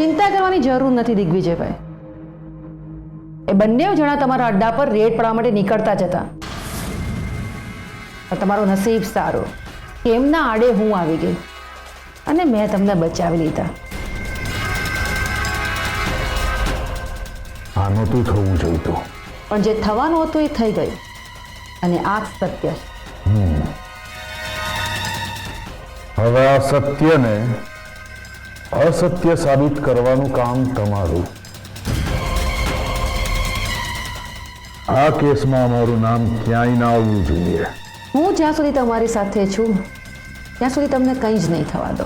ચિંતા કરવાની જરૂર નથી દિગ્વિજયભાઈ. એ બંને જણા તમારા અડ્ડા પર રેડ પડવા માટે નીકળતા જ હતા. પણ તમારું નસીબ સારું કે એમના આડે હું આવી ગઈ અને મેં તમને બચાવી લીધા. આ નહોતું થવું જોઈતું. પણ જે થવાનું હતું એ થઈ ગયું અને આ સત્ય છે. હવે આ સત્યને અસત્ય સાબિત કરવાનું કામ તમારું. આ કેસમાં અમારું નામ ક્યાંય ના આવવું જોઈએ. હું જ્યાં સુધી તમારી સાથે છું ત્યાં સુધી તમને કંઈ જ નહીં થવા દો.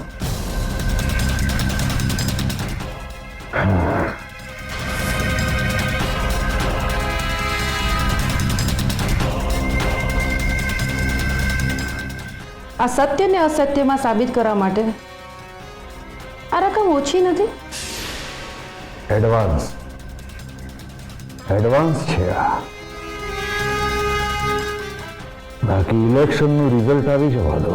આ સત્યને અસત્યમાં સાબિત કરવા માટે આ રકમ ઓછી નથી. એડવાન્સ છે આ. બાકી ઇલેક્શનનું રિઝલ્ટ આવી જવા દો,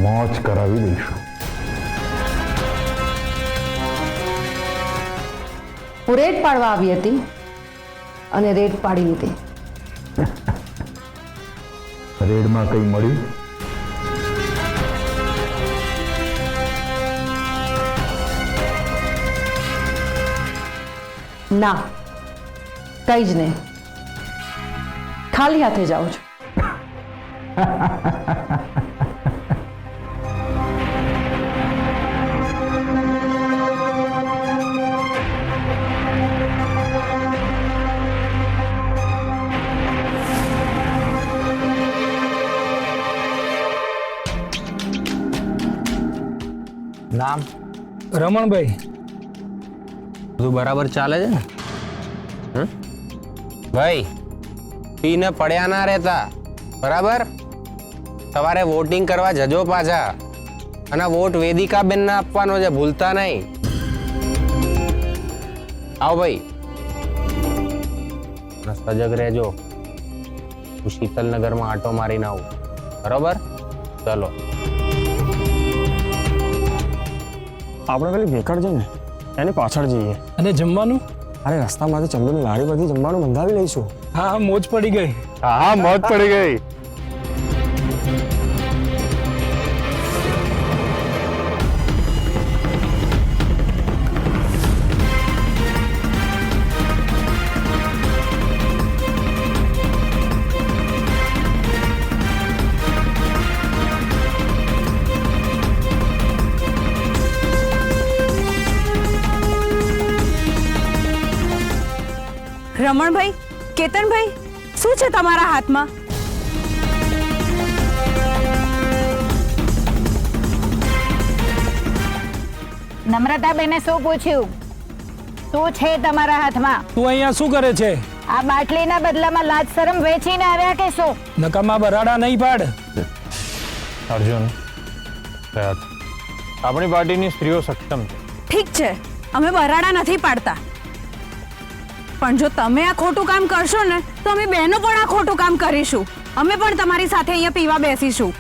મોજ કરાવી દઈશું. હું રેડ પાડવા આવી હતી અને રેડ પાડી લીધી. રેડમાં કંઈ મળ્યું? ના, કંઈ જ નહીં. ખાલી હાથે જાઉં છું. નામ રમણભાઈ. બધું બરાબર ચાલે છે ને? ભાઈ પીને પડ્યા ના રહેતા, બરાબર? સવારે વોટિંગ કરવા જજો પાછા, અને વોટ વેદિકા બેન ને આપવાનો છે, ભૂલતા નહીં. આવો ભાઈ, સજગ રહેજો. હું શીતલનગરમાં આટો મારીને આવું, બરાબર? ચલો. આપણે પેલી ભેકડ છે ને એની પાછળ જઈએ. અને જમવાનું? અરે રસ્તામાંથી ચંદુની લારી બધી જમવાનું બંધાવી લઈશું. હા, મોજ પડી ગઈ. હા, મોજ પડી ગઈ. રમણભાઈ, કેતનભાઈ, શું છે તમારા હાથમાં? નમ્રતાબેને શું પૂછ્યું? શું છે તમારા હાથમાં? તું અહીંયા શું કરે છે? આ બાટલીના બદલામાં લાજ શરમ વેચીને આવ્યા કે શું? નકામા બરાડા નહીં પાડ. અર્જુન, આપણી પાર્ટીની સ્ત્રીઓ સક્ષમ છે. ઠીક છે, અમે બરાડા નથી પાડતા, પણ જો તમે આ ખોટું કામ કરશો ને તો અમે બહેનો પણ આ ખોટું કામ કરીશું. અમે પણ તમારી સાથે અહીંયા પીવા બેસીશું.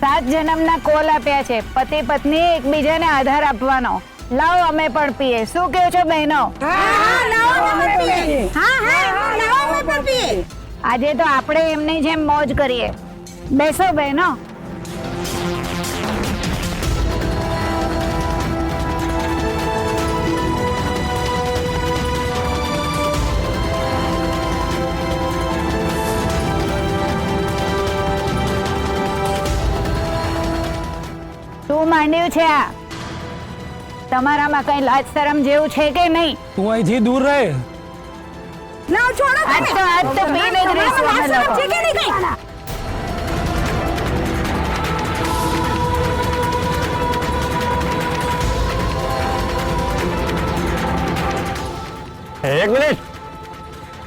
7 જન્મના કોલ આપ્યા છે, પતિ પત્ની એકબીજાને આધાર આપવાનો. લાવો અમે પણ પીએ. શું કહો છો બહેનો? આજે તો આપણે એમની જેમ મોજ કરીએ. બેસો બહેનો. શું માંડ્યું છે આ? તમારામાં કઈ લાજ શરમ જેવું છે કે નહીં? તું અહીંથી દૂર રહે. ના છોડો. આજ તો પીને જ રહીશું અમે લોકો. છે કે નહીં કઈ? એક મિનિટ,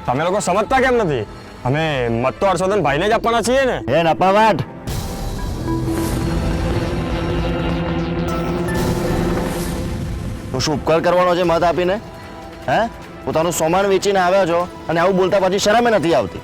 તમે લોકો સમજતા કેમ નથી? અમે મત તો હર્ષવર્ધન ભાઈને જ આપવાના છીએ ને. એ નપાવાટ, તું શું ઉપકાર કરવાનો છે મત આપીને? હે, પોતાનું સામાન વેચીને આવ્યા છો અને આવું બોલતા પછી શરમે નથી આવતી.